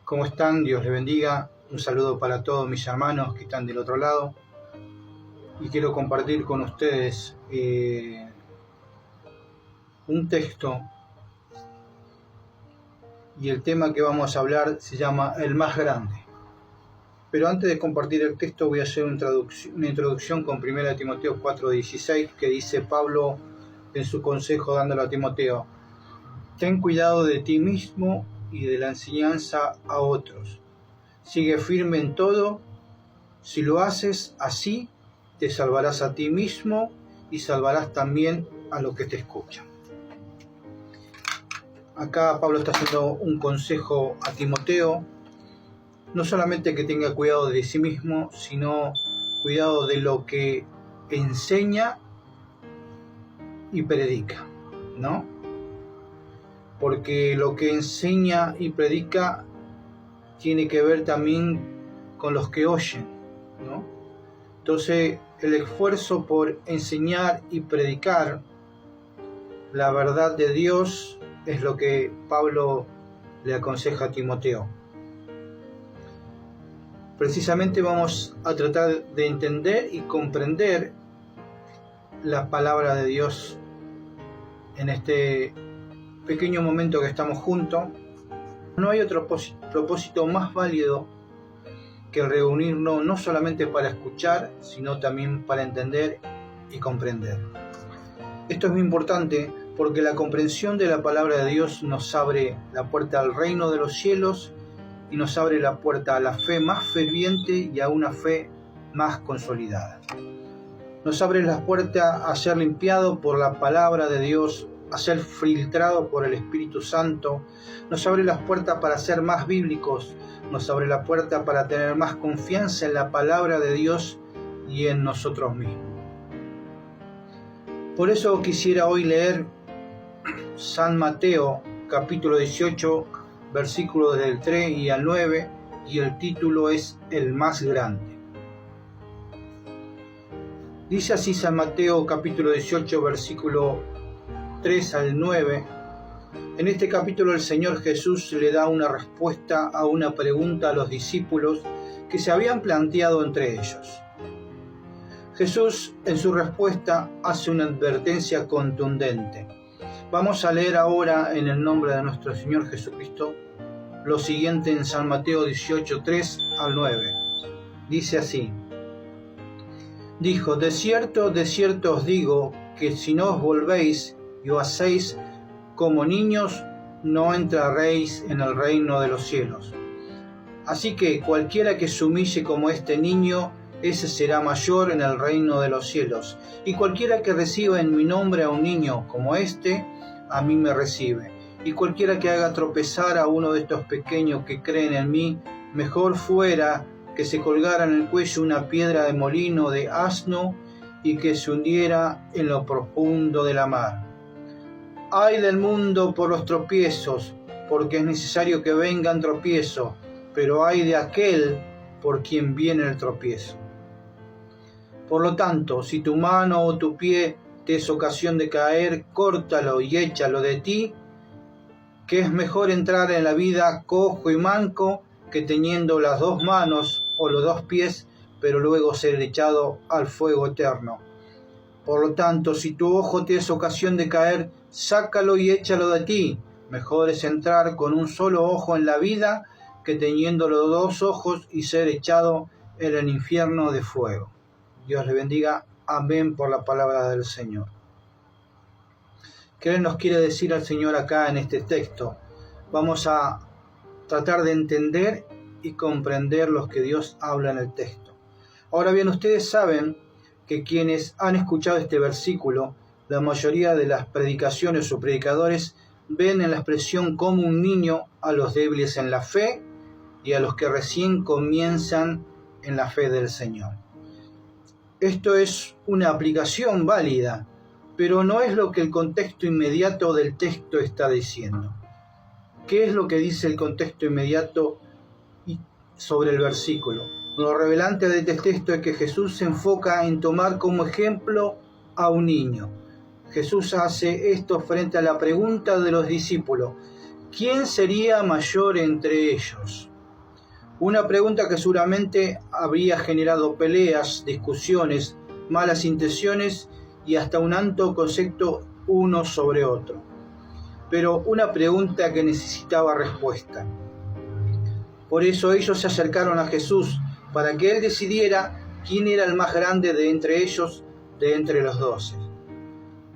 ¿Cómo están? Dios les bendiga. Un saludo para todos mis hermanos que están del otro lado. Y quiero compartir con ustedes un texto. Y el tema que vamos a hablar se llama El más grande. Pero antes de compartir el texto voy a hacer una introducción con 1 Timoteo 4:16 que dice Pablo en su consejo dándolo a Timoteo: ten cuidado de ti mismo y de la enseñanza a otros. Sigue firme en todo. Si lo haces así, te salvarás a ti mismo y salvarás también a los que te escuchan. Acá Pablo está haciendo un consejo a Timoteo, no solamente que tenga cuidado de sí mismo, sino cuidado de lo que enseña y predica, ¿no? Porque lo que enseña y predica tiene que ver también con los que oyen, ¿no? Entonces, el esfuerzo por enseñar y predicar la verdad de Dios es lo que Pablo le aconseja a Timoteo. Precisamente vamos a tratar de entender y comprender la palabra de Dios en este pequeño momento que estamos juntos. No hay otro propósito más válido que reunirnos no solamente para escuchar, sino también para entender y comprender. Esto es muy importante porque la comprensión de la palabra de Dios nos abre la puerta al reino de los cielos y nos abre la puerta a la fe más ferviente y a una fe más consolidada. Nos abre la puerta a ser limpiado por la palabra de Dios, a ser filtrado por el Espíritu Santo. Nos abre las puertas para ser más bíblicos, nos abre la puerta para tener más confianza en la palabra de Dios y en nosotros mismos. Por eso quisiera hoy leer San Mateo capítulo 18, versículos del 3 y al 9, y el título es El más grande. Dice así San Mateo capítulo 18, versículo 3 al 9. En este capítulo el Señor Jesús le da una respuesta a una pregunta a los discípulos que se habían planteado entre ellos. Jesús en su respuesta hace una advertencia contundente. Vamos a leer ahora en el nombre de nuestro Señor Jesucristo lo siguiente en San Mateo 18, 3 al 9. Dice así: dijo, de cierto os digo, que si no os volvéis y os hacéis como niños, no entraréis en el reino de los cielos. Así que cualquiera que se humille como este niño, ese será mayor en el reino de los cielos. Y cualquiera que reciba en mi nombre a un niño como este, a mí me recibe. Y cualquiera que haga tropezar a uno de estos pequeños que creen en mí, mejor fuera que se colgara en el cuello una piedra de molino de asno y que se hundiera en lo profundo de la mar. Ay del mundo por los tropiezos, porque es necesario que vengan tropiezos, pero ay de aquel por quien viene el tropiezo. Por lo tanto, si tu mano o tu pie te es ocasión de caer, córtalo y échalo de ti, que es mejor entrar en la vida cojo y manco que teniendo las dos manos o los dos pies, pero luego ser echado al fuego eterno. Por lo tanto, si tu ojo te es ocasión de caer, sácalo y échalo de ti. Mejor es entrar con un solo ojo en la vida que teniendo los dos ojos y ser echado en el infierno de fuego. Dios le bendiga. Amén por la palabra del Señor. ¿Qué nos quiere decir el Señor acá en este texto? Vamos a tratar de entender y comprender lo que Dios habla en el texto. Ahora bien, ustedes saben que quienes han escuchado este versículo, la mayoría de las predicaciones o predicadores ven en la expresión como un niño a los débiles en la fe y a los que recién comienzan en la fe del Señor. Esto es una aplicación válida, pero no es lo que el contexto inmediato del texto está diciendo. ¿Qué es lo que dice el contexto inmediato sobre el versículo? Lo revelante de este texto es que Jesús se enfoca en tomar como ejemplo a un niño. Jesús hace esto frente a la pregunta de los discípulos: ¿quién sería mayor entre ellos? Una pregunta que seguramente habría generado peleas, discusiones, malas intenciones y hasta un alto concepto uno sobre otro. Pero una pregunta que necesitaba respuesta. Por eso ellos se acercaron a Jesús para que él decidiera quién era el más grande de entre ellos, de entre los 12.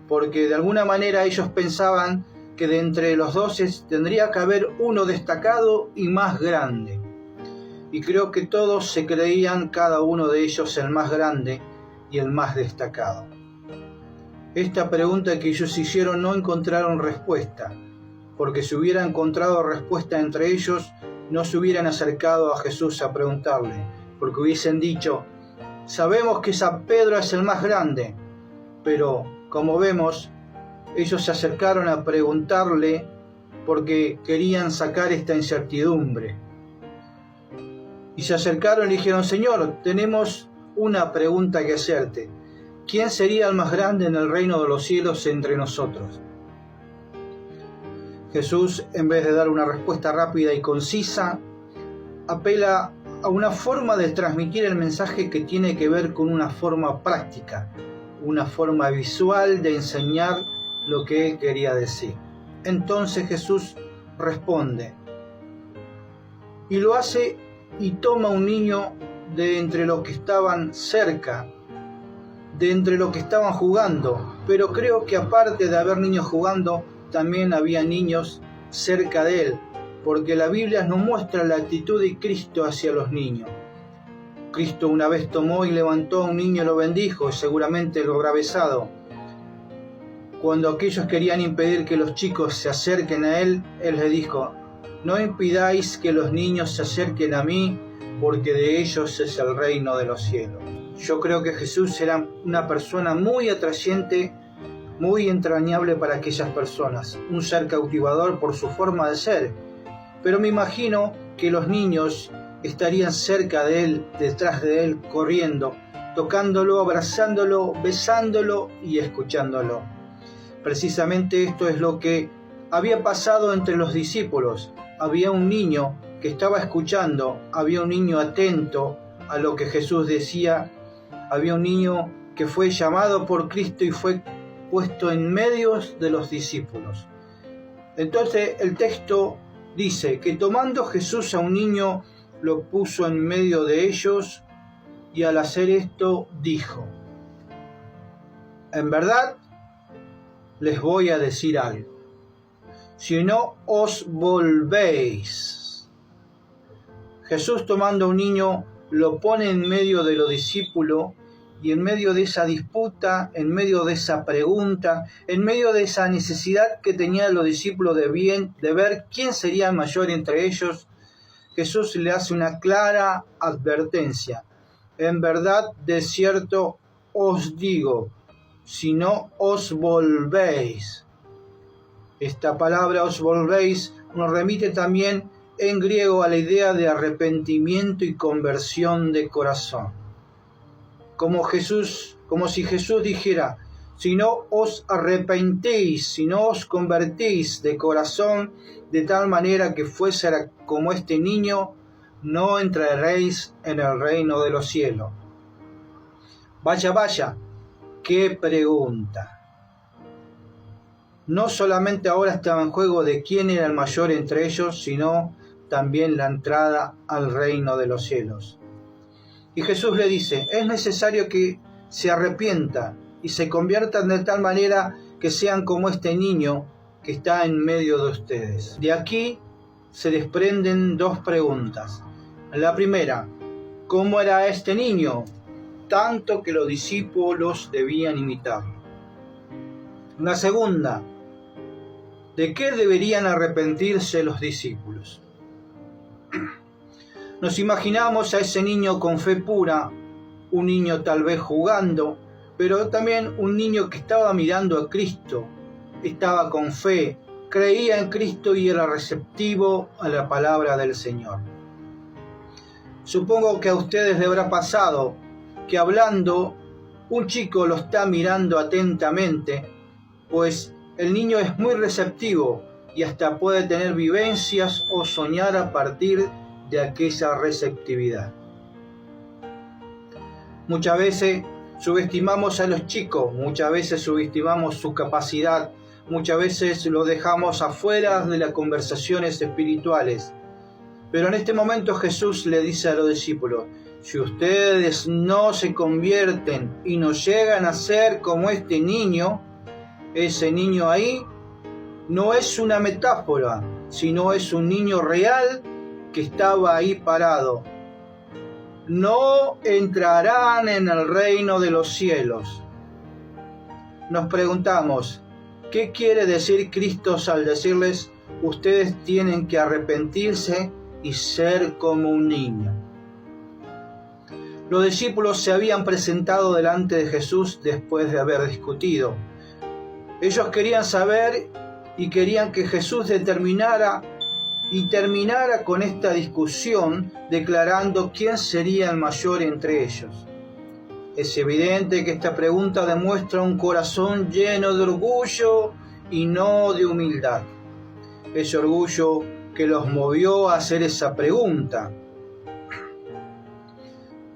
Porque de alguna manera ellos pensaban que de entre los 12 tendría que haber uno destacado y más grande. Y creo que todos se creían cada uno de ellos el más grande y el más destacado. Esta pregunta que ellos hicieron no encontraron respuesta, porque si hubieran encontrado respuesta entre ellos, no se hubieran acercado a Jesús a preguntarle, porque hubiesen dicho: sabemos que San Pedro es el más grande, pero como vemos, ellos se acercaron a preguntarle porque querían sacar esta incertidumbre. Y se acercaron y dijeron: Señor, tenemos una pregunta que hacerte. ¿Quién sería el más grande en el reino de los cielos entre nosotros? Jesús, en vez de dar una respuesta rápida y concisa, apela a una forma de transmitir el mensaje que tiene que ver con una forma práctica, una forma visual de enseñar lo que él quería decir. Entonces Jesús responde, y lo hace y toma un niño de entre los que estaban cerca, de entre los que estaban jugando, pero creo que aparte de haber niños jugando, también había niños cerca de él, porque la Biblia nos muestra la actitud de Cristo hacia los niños. Cristo una vez tomó y levantó a un niño y lo bendijo, y seguramente lo habrá besado. Cuando aquellos querían impedir que los chicos se acerquen a él, él les dijo: no impidáis que los niños se acerquen a mí, porque de ellos es el reino de los cielos. Yo creo que Jesús era una persona muy atrayente, muy entrañable para aquellas personas, un ser cautivador por su forma de ser. Pero me imagino que los niños estarían cerca de él, detrás de él, corriendo, tocándolo, abrazándolo, besándolo y escuchándolo. Precisamente esto es lo que había pasado entre los discípulos. Había un niño que estaba escuchando, había un niño atento a lo que Jesús decía, había un niño que fue llamado por Cristo y fue puesto en medio de los discípulos. Entonces el texto dice que tomando Jesús a un niño, lo puso en medio de ellos y al hacer esto dijo: en verdad les voy a decir algo. Si no os volvéis. Jesús, tomando a un niño, lo pone en medio de los discípulos y en medio de esa disputa, en medio de esa pregunta, en medio de esa necesidad que tenían los discípulos de ver quién sería el mayor entre ellos, Jesús le hace una clara advertencia. En verdad, de cierto os digo, si no os volvéis. Esta palabra os volvéis nos remite también en griego a la idea de arrepentimiento y conversión de corazón. Como si Jesús dijera: si no os arrepentéis, si no os convertís de corazón, de tal manera que fuese como este niño, no entraréis en el reino de los cielos. Vaya, qué pregunta. No solamente ahora estaba en juego de quién era el mayor entre ellos, sino también la entrada al reino de los cielos. Y Jesús le dice: es necesario que se arrepientan y se conviertan de tal manera que sean como este niño que está en medio de ustedes. De aquí se desprenden dos preguntas. La primera: ¿cómo era este niño? Tanto que los discípulos debían imitarlo. La segunda: ¿de qué deberían arrepentirse los discípulos? Nos imaginamos a ese niño con fe pura, un niño tal vez jugando, pero también un niño que estaba mirando a Cristo, estaba con fe, creía en Cristo y era receptivo a la palabra del Señor. Supongo que a ustedes les habrá pasado que hablando, un chico lo está mirando atentamente, pues el niño es muy receptivo y hasta puede tener vivencias o soñar a partir de aquella receptividad. Muchas veces subestimamos a los chicos, muchas veces subestimamos su capacidad, muchas veces lo dejamos afuera de las conversaciones espirituales. Pero en este momento Jesús le dice a los discípulos: si ustedes no se convierten y no llegan a ser como este niño, ese niño ahí no es una metáfora, sino es un niño real que estaba ahí parado. No entrarán en el reino de los cielos. Nos preguntamos, ¿qué quiere decir Cristo al decirles: ustedes tienen que arrepentirse y ser como un niño? Los discípulos se habían presentado delante de Jesús después de haber discutido. Ellos querían saber y querían que Jesús terminara con esta discusión, declarando quién sería el mayor entre ellos. Es evidente que esta pregunta demuestra un corazón lleno de orgullo y no de humildad. Ese orgullo que los movió a hacer esa pregunta.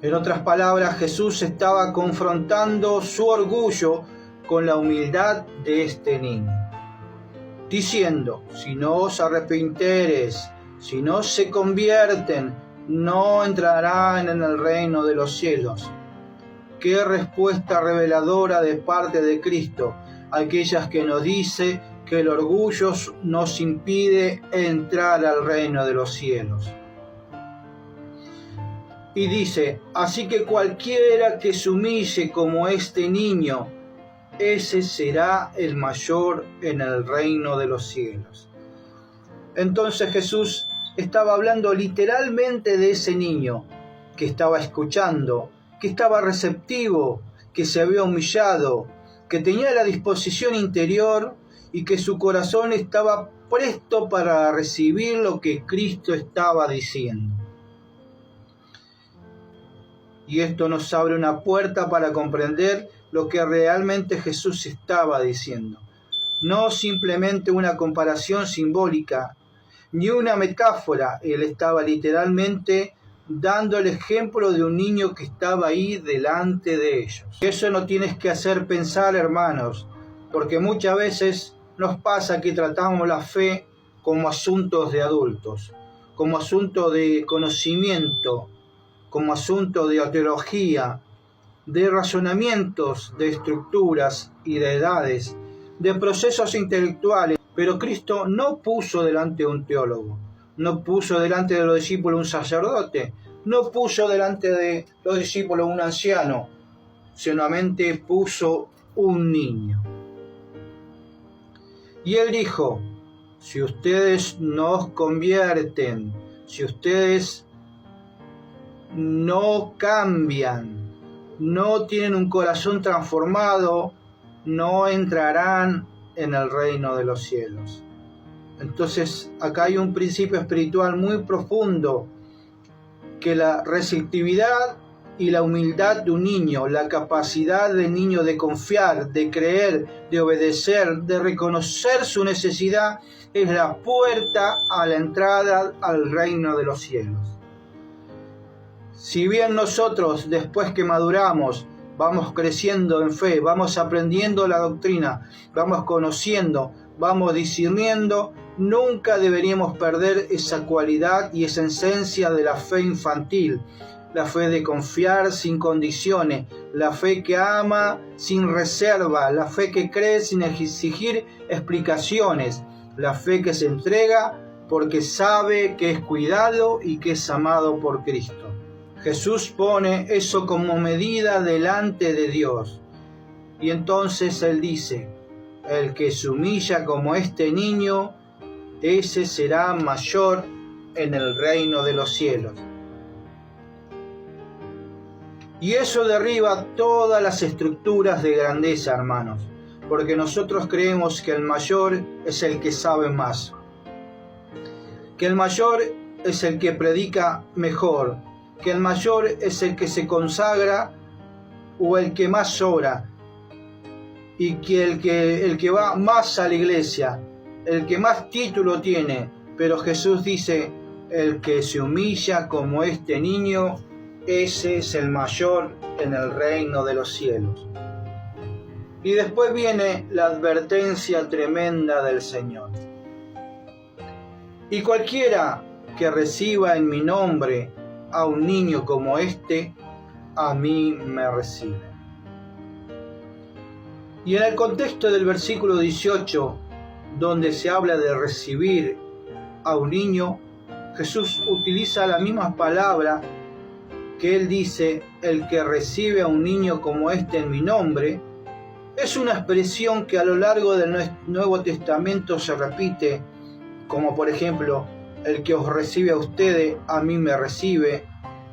En otras palabras, Jesús estaba confrontando su orgullo con la humildad de este niño, diciendo: si no os arrepintéis, si no se convierten, no entrarán en el reino de los cielos. Qué respuesta reveladora de parte de Cristo, aquellas que nos dice que el orgullo nos impide entrar al reino de los cielos. Y dice: así que cualquiera que se humille como este niño, ese será el mayor en el reino de los cielos. Entonces Jesús estaba hablando literalmente de ese niño que estaba escuchando, que estaba receptivo, que se había humillado, que tenía la disposición interior y que su corazón estaba presto para recibir lo que Cristo estaba diciendo. Y esto nos abre una puerta para comprender lo que realmente Jesús estaba diciendo. No simplemente una comparación simbólica, ni una metáfora. Él estaba literalmente dando el ejemplo de un niño que estaba ahí delante de ellos. Eso nos tiene que hacer pensar, hermanos, porque muchas veces nos pasa que tratamos la fe como asuntos de adultos, como asunto de conocimiento, como asunto de teología, de razonamientos, de estructuras y de edades, de procesos intelectuales. Pero Cristo no puso delante de un teólogo, no puso delante de los discípulos un sacerdote, no puso delante de los discípulos un anciano, solamente puso un niño. Y él dijo: si ustedes no os convierten, si ustedes no cambian, no tienen un corazón transformado, no entrarán en el reino de los cielos. Entonces, acá hay un principio espiritual muy profundo, que la receptividad y la humildad de un niño, la capacidad del niño de confiar, de creer, de obedecer, de reconocer su necesidad, es la puerta a la entrada al reino de los cielos. Si bien nosotros, después que maduramos, vamos creciendo en fe, vamos aprendiendo la doctrina, vamos conociendo, vamos discerniendo, nunca deberíamos perder esa cualidad y esa esencia de la fe infantil, la fe de confiar sin condiciones, la fe que ama sin reserva, la fe que cree sin exigir explicaciones, la fe que se entrega porque sabe que es cuidado y que es amado por Cristo. Jesús pone eso como medida delante de Dios. Y entonces Él dice: el que se humilla como este niño, ese será mayor en el reino de los cielos. Y eso derriba todas las estructuras de grandeza, hermanos, porque nosotros creemos que el mayor es el que sabe más, que el mayor es el que predica mejor, que el mayor es el que se consagra o el que más ora, y que el que va más a la iglesia, el que más título tiene. Pero Jesús dice: el que se humilla como este niño, ese es el mayor en el reino de los cielos. Y después viene la advertencia tremenda del Señor. Y cualquiera que reciba en mi nombre a un niño como este, a mí me recibe. Y en el contexto del versículo 18, donde se habla de recibir a un niño, Jesús utiliza la misma palabra que él dice, el que recibe a un niño como este en mi nombre. Es una expresión que a lo largo del Nuevo Testamento se repite, como por ejemplo, el que os recibe a ustedes, a mí me recibe,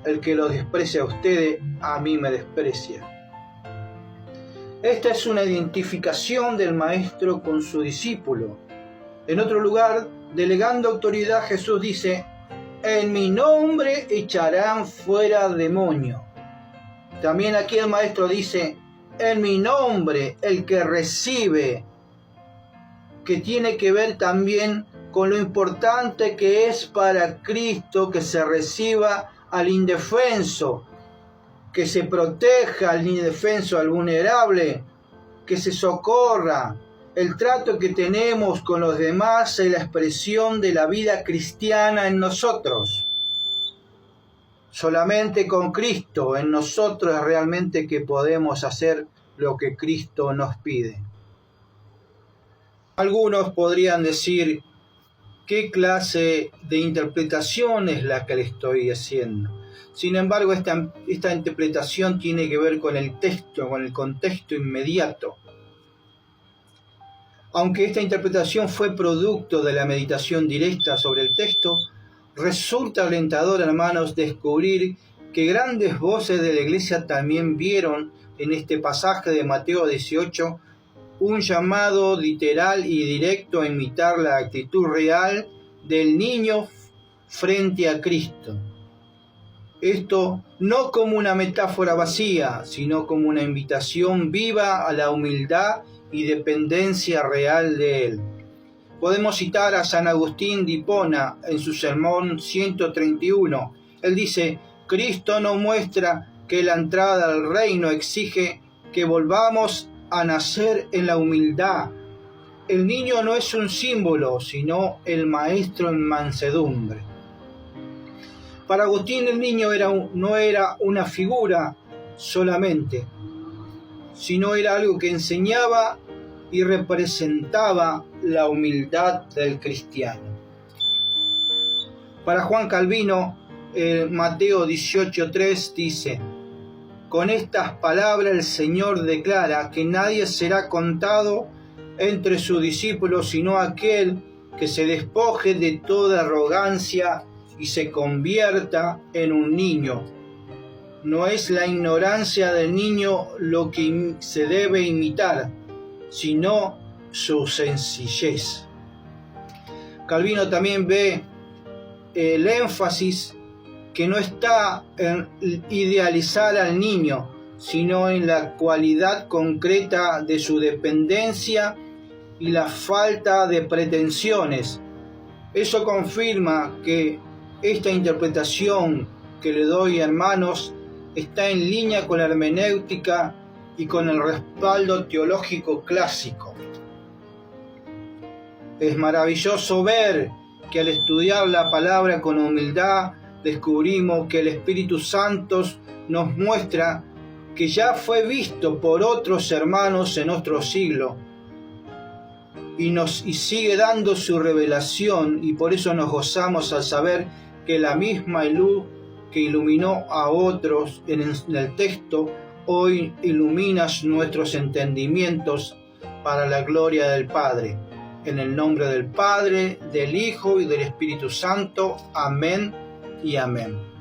el que lo desprecia a ustedes, a mí me desprecia. Esta es una identificación del Maestro con su discípulo. En otro lugar, delegando autoridad, Jesús dice, en mi nombre echarán fuera demonios. También aquí el Maestro dice, en mi nombre, el que recibe, que tiene que ver también con lo importante que es para Cristo que se reciba al indefenso, que se proteja al indefenso, al vulnerable, que se socorra. El trato que tenemos con los demás es la expresión de la vida cristiana en nosotros. Solamente con Cristo en nosotros es realmente que podemos hacer lo que Cristo nos pide. Algunos podrían decir, ¿qué clase de interpretación es la que le estoy haciendo? Sin embargo, esta interpretación tiene que ver con el texto, con el contexto inmediato. Aunque esta interpretación fue producto de la meditación directa sobre el texto, resulta alentador, hermanos, descubrir que grandes voces de la Iglesia también vieron en este pasaje de Mateo 18 un llamado literal y directo a imitar la actitud real del niño frente a Cristo. Esto no como una metáfora vacía, sino como una invitación viva a la humildad y dependencia real de Él. Podemos citar a San Agustín de Hipona en su sermón 131. Él dice, Cristo nos muestra que la entrada al reino exige que volvamos a nacer en la humildad. El niño no es un símbolo, sino el maestro en mansedumbre. Para Agustín el niño no era una figura solamente, sino era algo que enseñaba y representaba la humildad del cristiano. Para Juan Calvino, Mateo 18:3 dice, con estas palabras el Señor declara que nadie será contado entre sus discípulos sino aquel que se despoje de toda arrogancia y se convierta en un niño. No es la ignorancia del niño lo que se debe imitar, sino su sencillez. Calvino también ve el énfasis que no está en idealizar al niño, sino en la cualidad concreta de su dependencia y la falta de pretensiones. Eso confirma que esta interpretación que le doy, hermanos, está en línea con la hermenéutica y con el respaldo teológico clásico. Es maravilloso ver que al estudiar la palabra con humildad, descubrimos que el Espíritu Santo nos muestra que ya fue visto por otros hermanos en otro siglo y sigue dando su revelación, y por eso nos gozamos al saber que la misma luz que iluminó a otros en el texto hoy ilumina nuestros entendimientos para la gloria del Padre. En el nombre del Padre, del Hijo y del Espíritu Santo. Amén y amén.